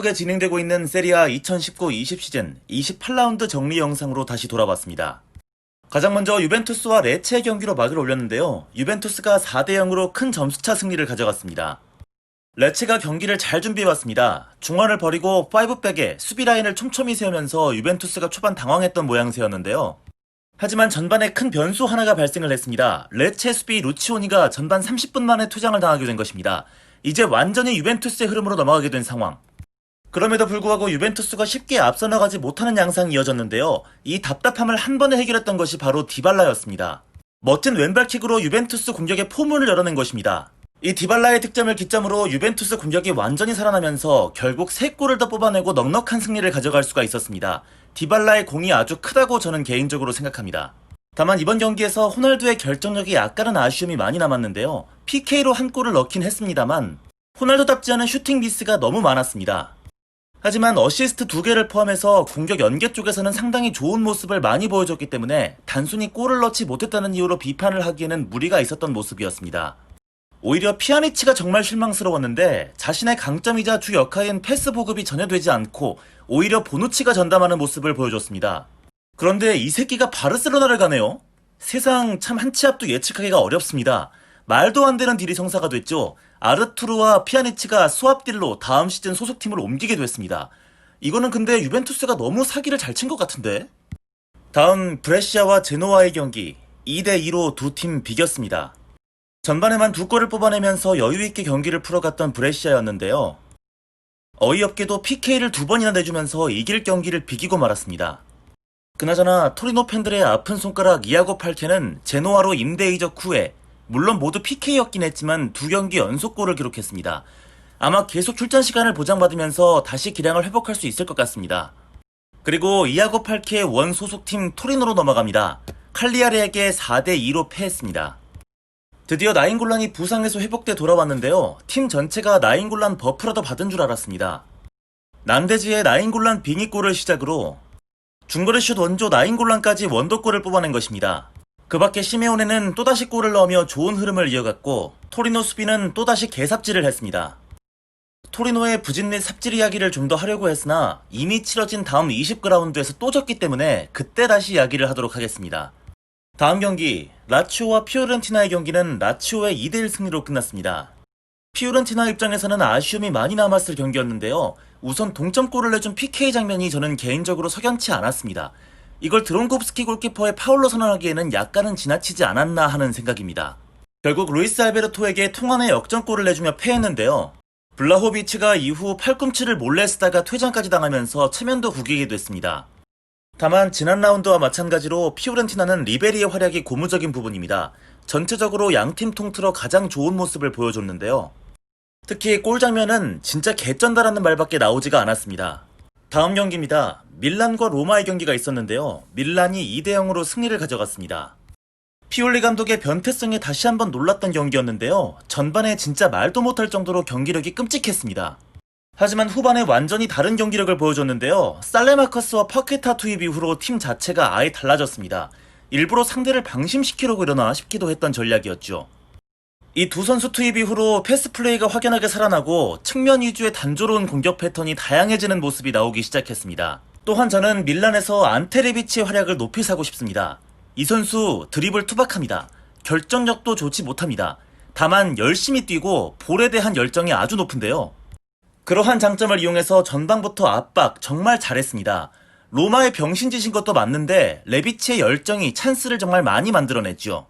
바쁘게 진행되고 있는 세리아 2019-20 시즌 28라운드 정리 영상으로 다시 돌아왔습니다. 가장 먼저 유벤투스와 레체의 경기로 막을 올렸는데요. 유벤투스가 4대0으로 큰 점수차 승리를 가져갔습니다. 레체가 경기를 잘 준비해왔습니다. 중원을 버리고 5백에 수비 라인을 촘촘히 세우면서 유벤투스가 초반 당황했던 모양새였는데요. 하지만 전반에 큰 변수 하나가 발생을 했습니다. 레체 수비 루치오니가 전반 30분 만에 퇴장을 당하게 된 것입니다. 이제 완전히 유벤투스의 흐름으로 넘어가게 된 상황. 그럼에도 불구하고 유벤투스가 쉽게 앞서 나가지 못하는 양상이 이어졌는데요. 이 답답함을 한 번에 해결했던 것이 바로 디발라였습니다. 멋진 왼발킥으로 유벤투스 공격의 포문을 열어낸 것입니다. 이 디발라의 득점을 기점으로 유벤투스 공격이 완전히 살아나면서 결국 3골을 더 뽑아내고 넉넉한 승리를 가져갈 수가 있었습니다. 디발라의 공이 아주 크다고 저는 개인적으로 생각합니다. 다만 이번 경기에서 호날두의 결정력이 약간은 아쉬움이 많이 남았는데요. PK로 한 골을 넣긴 했습니다만 호날두답지 않은 슈팅 미스가 너무 많았습니다. 하지만 어시스트 2개를 포함해서 공격 연계 쪽에서는 상당히 좋은 모습을 많이 보여줬기 때문에 단순히 골을 넣지 못했다는 이유로 비판을 하기에는 무리가 있었던 모습이었습니다. 오히려 피아니치가 정말 실망스러웠는데 자신의 강점이자 주 역할인 패스 보급이 전혀 되지 않고 오히려 보누치가 전담하는 모습을 보여줬습니다. 그런데 이 새끼가 바르셀로나를 가네요. 세상 참 한 치 앞도 예측하기가 어렵습니다. 말도 안 되는 딜이 성사가 됐죠. 아르투르와 피아니치가 수합 딜로 다음 시즌 소속팀을 옮기게 됐습니다. 이거는 근데 유벤투스가 너무 사기를 잘 친 것 같은데? 다음 브레시아와 제노아의 경기 2대2로 두 팀 비겼습니다. 전반에만 2골을 뽑아내면서 여유있게 경기를 풀어갔던 브레시아였는데요. 어이없게도 PK를 2번이나 내주면서 이길 경기를 비기고 말았습니다. 그나저나 토리노 팬들의 아픈 손가락 이아고 팔케는 제노아로 임대 이적 후에 물론 모두 PK였긴 했지만 2경기 연속골을 기록했습니다. 아마 계속 출전 시간을 보장받으면서 다시 기량을 회복할 수 있을 것 같습니다. 그리고 이아고 팔케의 원 소속팀 토리노로 넘어갑니다. 칼리아리에게 4대2로 패했습니다. 드디어 나인골란이 부상에서 회복돼 돌아왔는데요. 팀 전체가 나인골란 버프라도 받은 줄 알았습니다. 난데지의 나인골란 빙의골을 시작으로 중거리 슛 원조 나인골란까지 원더골을 뽑아낸 것입니다. 그 밖에 시메오네는 또다시 골을 넣으며 좋은 흐름을 이어갔고 토리노 수비는 또다시 개삽질을 했습니다. 토리노의 부진 및 삽질 이야기를 좀 더 하려고 했으나 이미 치러진 다음 20라운드에서 또 졌기 때문에 그때 다시 이야기를 하도록 하겠습니다. 다음 경기 라치오와 피오렌티나의 경기는 라치오의 2대1 승리로 끝났습니다. 피오렌티나 입장에서는 아쉬움이 많이 남았을 경기였는데요. 우선 동점골을 내준 PK 장면이 저는 개인적으로 석연치 않았습니다. 이걸 드론고프스키 골키퍼의 파울로 선언하기에는 약간은 지나치지 않았나 하는 생각입니다. 결국 루이스 알베르토에게 통안의 역전골을 내주며 패했는데요. 블라호비치가 이후 팔꿈치를 몰래 쓰다가 퇴장까지 당하면서 체면도 구기게 됐습니다. 다만 지난 라운드와 마찬가지로 피오렌티나는 리베리의 활약이 고무적인 부분입니다. 전체적으로 양팀 통틀어 가장 좋은 모습을 보여줬는데요. 특히 골 장면은 진짜 개쩐다라는 말밖에 나오지가 않았습니다. 다음 경기입니다. 밀란과 로마의 경기가 있었는데요. 밀란이 2대0으로 승리를 가져갔습니다. 피올리 감독의 변태성에 다시 한번 놀랐던 경기였는데요. 전반에 진짜 말도 못할 정도로 경기력이 끔찍했습니다. 하지만 후반에 완전히 다른 경기력을 보여줬는데요. 살레마커스와 파케타 투입 이후로 팀 자체가 아예 달라졌습니다. 일부러 상대를 방심시키려고 이러나 싶기도 했던 전략이었죠. 이 두 선수 투입 이후로 패스 플레이가 확연하게 살아나고 측면 위주의 단조로운 공격 패턴이 다양해지는 모습이 나오기 시작했습니다. 또한 저는 밀란에서 안테레비치의 활약을 높이 사고 싶습니다. 이 선수 드리블 투박합니다. 결정력도 좋지 못합니다. 다만 열심히 뛰고 볼에 대한 열정이 아주 높은데요. 그러한 장점을 이용해서 전방부터 압박 정말 잘했습니다. 로마의 병신짓인 것도 맞는데 레비치의 열정이 찬스를 정말 많이 만들어냈죠.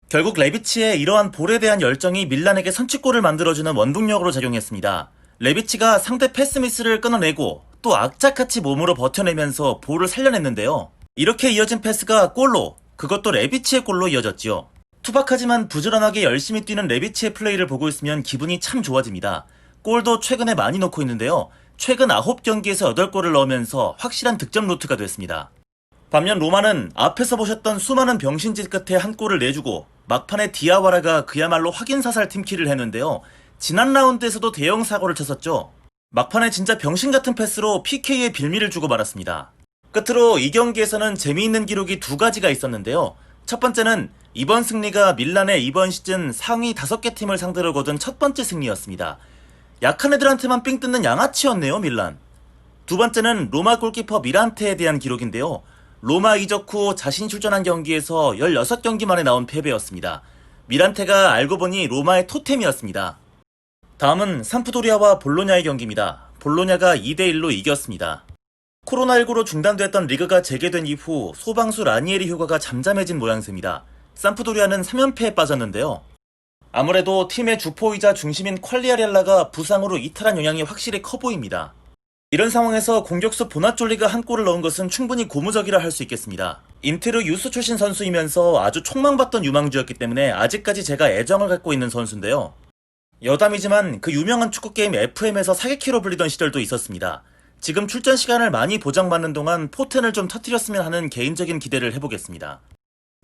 결국 레비치의 이러한 볼에 대한 열정이 밀란에게 선취골을 만들어주는 원동력으로 작용했습니다. 레비치가 상대 패스 미스를 끊어내고 또 악착같이 몸으로 버텨내면서 볼을 살려냈는데요. 이렇게 이어진 패스가 골로, 그것도 레비치의 골로 이어졌죠. 투박하지만 부지런하게 열심히 뛰는 레비치의 플레이를 보고 있으면 기분이 참 좋아집니다. 골도 최근에 많이 넣고 있는데요. 최근 9경기에서 8골을 넣으면서 확실한 득점 루트가 됐습니다. 반면 로마는 앞에서 보셨던 수많은 병신짓 끝에 한 골을 내주고 막판에 디아와라가 그야말로 확인사살 팀킬을 했는데요. 지난 라운드에서도 대형 사고를 쳤었죠. 막판에 진짜 병신같은 패스로 PK의 빌미를 주고 말았습니다. 끝으로 이 경기에서는 재미있는 기록이 2가지가 있었는데요. 첫 번째는 이번 승리가 밀란의 이번 시즌 상위 5개 팀을 상대로 거둔 첫 번째 승리였습니다. 약한 애들한테만 삥 뜯는 양아치였네요, 밀란. 두 번째는 로마 골키퍼 미란테에 대한 기록인데요. 로마 이적 후 자신이 출전한 경기에서 16경기 만에 나온 패배였습니다. 미란테가 알고 보니 로마의 토템이었습니다. 다음은 삼프도리아와 볼로냐의 경기입니다. 볼로냐가 2대1로 이겼습니다. 코로나19로 중단됐던 리그가 재개된 이후 소방수 라니에리 효과가 잠잠해진 모양새입니다. 삼프도리아는 3연패에 빠졌는데요. 아무래도 팀의 주포이자 중심인 퀄리아렐라가 부상으로 이탈한 영향이 확실히 커 보입니다. 이런 상황에서 공격수 보나졸리가 한 골을 넣은 것은 충분히 고무적이라 할 수 있겠습니다. 인테르 유스 출신 선수이면서 아주 촉망받던 유망주였기 때문에 아직까지 제가 애정을 갖고 있는 선수인데요. 여담이지만 그 유명한 축구게임 FM에서 사기키로 불리던 시절도 있었습니다. 지금 출전 시간을 많이 보장받는 동안 포텐을 좀 터뜨렸으면 하는 개인적인 기대를 해보겠습니다.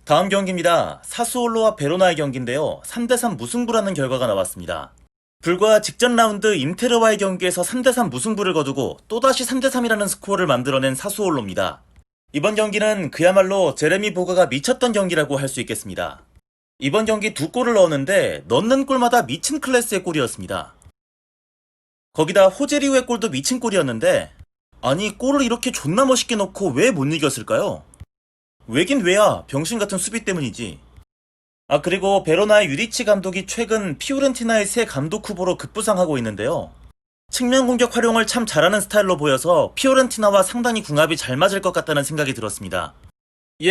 다음 경기입니다. 사스올로와 베로나의 경기인데요. 3대3 무승부라는 결과가 나왔습니다. 불과 직전 라운드 인테르와의 경기에서 3대3 무승부를 거두고 또다시 3대3이라는 스코어를 만들어낸 사스올로입니다. 이번 경기는 그야말로 제레미 보가가 미쳤던 경기라고 할 수 있겠습니다. 이번 경기 2골을 넣었는데 넣는 골마다 미친 클래스의 골이었습니다. 거기다 호제리우의 골도 미친 골이었는데 아니 골을 이렇게 존나 멋있게 넣고 왜 못 이겼을까요? 왜긴 왜야, 병신같은 수비 때문이지. 그리고 베로나의 유리치 감독이 최근 피오렌티나의 새 감독 후보로 급부상하고 있는데요. 측면 공격 활용을 참 잘하는 스타일로 보여서 피오렌티나와 상당히 궁합이 잘 맞을 것 같다는 생각이 들었습니다.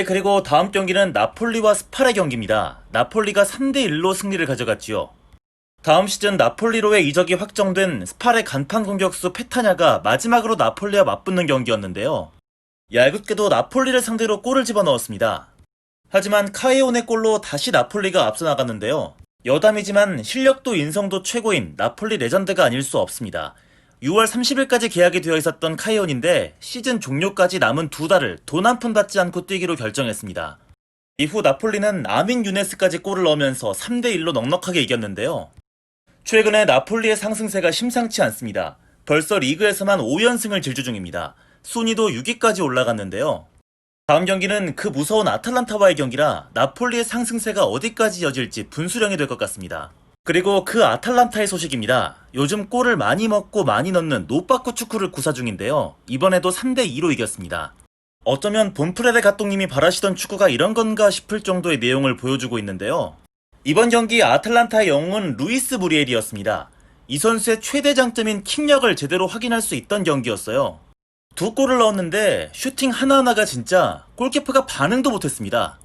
그리고 다음 경기는 나폴리와 스팔의 경기입니다. 나폴리가 3대1로 승리를 가져갔지요. 다음 시즌 나폴리로의 이적이 확정된 스팔의 간판 공격수 페타냐가 마지막으로 나폴리와 맞붙는 경기였는데요. 얄궂게도 나폴리를 상대로 골을 집어넣었습니다. 하지만 카에온의 골로 다시 나폴리가 앞서 나갔는데요. 여담이지만 실력도 인성도 최고인 나폴리 레전드가 아닐 수 없습니다. 6월 30일까지 계약이 되어 있었던 카에온인데 시즌 종료까지 남은 2달을 돈 한 푼 받지 않고 뛰기로 결정했습니다. 이후 나폴리는 아민 유네스까지 골을 넣으면서 3대1로 넉넉하게 이겼는데요. 최근에 나폴리의 상승세가 심상치 않습니다. 벌써 리그에서만 5연승을 질주 중입니다. 순위도 6위까지 올라갔는데요. 다음 경기는 그 무서운 아탈란타와의 경기라 나폴리의 상승세가 어디까지 이어질지 분수령이 될 것 같습니다. 그리고 그 아탈란타의 소식입니다. 요즘 골을 많이 먹고 많이 넣는 노빠꾸 축구를 구사 중인데요. 이번에도 3대2로 이겼습니다. 어쩌면 본프레레 감독님이 바라시던 축구가 이런 건가 싶을 정도의 내용을 보여주고 있는데요. 이번 경기 아탈란타의 영웅은 루이스 무리엘이었습니다. 이 선수의 최대 장점인 킥력을 제대로 확인할 수 있던 경기였어요. 2골을 넣었는데 슈팅 하나하나가 진짜 골키퍼가 반응도 못했습니다.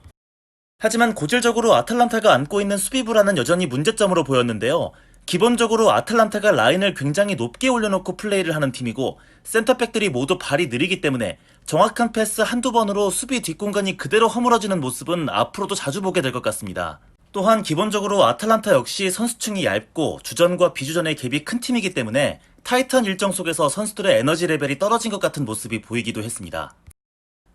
하지만 고질적으로 아탈란타가 안고 있는 수비 불안은 여전히 문제점으로 보였는데요. 기본적으로 아탈란타가 라인을 굉장히 높게 올려놓고 플레이를 하는 팀이고 센터백들이 모두 발이 느리기 때문에 정확한 패스 한두 번으로 수비 뒷공간이 그대로 허물어지는 모습은 앞으로도 자주 보게 될 것 같습니다. 또한 기본적으로 아탈란타 역시 선수층이 얇고 주전과 비주전의 갭이 큰 팀이기 때문에 타이트한 일정 속에서 선수들의 에너지 레벨이 떨어진 것 같은 모습이 보이기도 했습니다.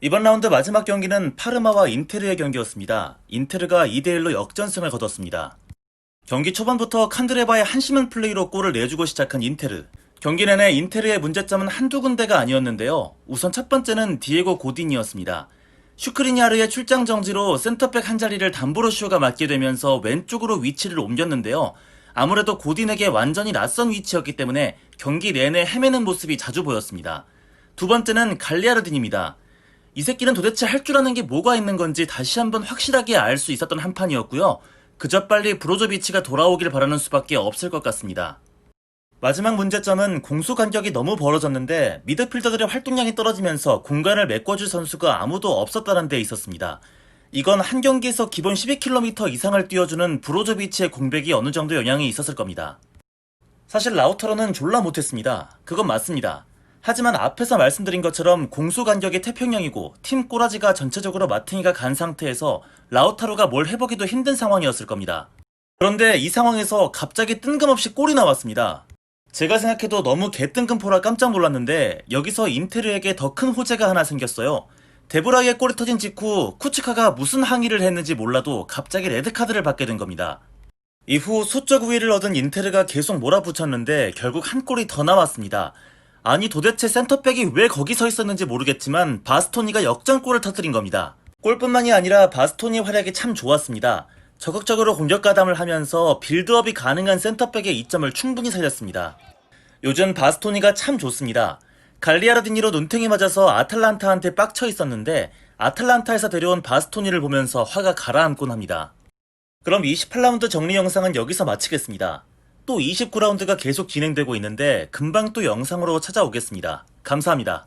이번 라운드 마지막 경기는 파르마와 인테르의 경기였습니다. 인테르가 2대1로 역전승을 거뒀습니다. 경기 초반부터 칸드레바의 한심한 플레이로 골을 내주고 시작한 인테르. 경기 내내 인테르의 문제점은 한두 군데가 아니었는데요. 우선 첫 번째는 디에고 고딘이었습니다. 슈크리니아르의 출장 정지로 센터백 한 자리를 담보로쇼가 맡게 되면서 왼쪽으로 위치를 옮겼는데요. 아무래도 고딘에게 완전히 낯선 위치였기 때문에 경기 내내 헤매는 모습이 자주 보였습니다. 두 번째는 갈리아르딘입니다. 이 새끼는 도대체 할 줄 아는 게 뭐가 있는 건지 다시 한번 확실하게 알 수 있었던 한 판이었고요. 그저 빨리 브로조비치가 돌아오길 바라는 수밖에 없을 것 같습니다. 마지막 문제점은 공수 간격이 너무 벌어졌는데 미드필더들의 활동량이 떨어지면서 공간을 메꿔줄 선수가 아무도 없었다는 데 있었습니다. 이건 한 경기에서 기본 12km 이상을 뛰어주는 브로조비치의 공백이 어느 정도 영향이 있었을 겁니다. 사실 라우타로는 졸라 못했습니다. 그건 맞습니다. 하지만 앞에서 말씀드린 것처럼 공수 간격이 태평양이고 팀 꼬라지가 전체적으로 마탱이가 간 상태에서 라우타로가 뭘 해보기도 힘든 상황이었을 겁니다. 그런데 이 상황에서 갑자기 뜬금없이 골이 나왔습니다. 제가 생각해도 너무 개뜬금포라 깜짝 놀랐는데 여기서 인테르에게 더 큰 호재가 하나 생겼어요. 데브라이의 골이 터진 직후 쿠츠카가 무슨 항의를 했는지 몰라도 갑자기 레드카드를 받게 된 겁니다. 이후 수적 우위를 얻은 인테르가 계속 몰아붙였는데 결국 한 골이 더 나왔습니다. 아니 도대체 센터백이 왜 거기 서 있었는지 모르겠지만 바스토니가 역전골을 터뜨린 겁니다. 골뿐만이 아니라 바스토니 활약이 참 좋았습니다. 적극적으로 공격 가담을 하면서 빌드업이 가능한 센터백의 이점을 충분히 살렸습니다. 요즘 바스토니가 참 좋습니다. 갈리아르디니로 눈탱이 맞아서 아탈란타한테 빡쳐 있었는데 아탈란타에서 데려온 바스토니를 보면서 화가 가라앉곤 합니다. 그럼 28라운드 정리 영상은 여기서 마치겠습니다. 또 29라운드가 계속 진행되고 있는데 금방 또 영상으로 찾아오겠습니다. 감사합니다.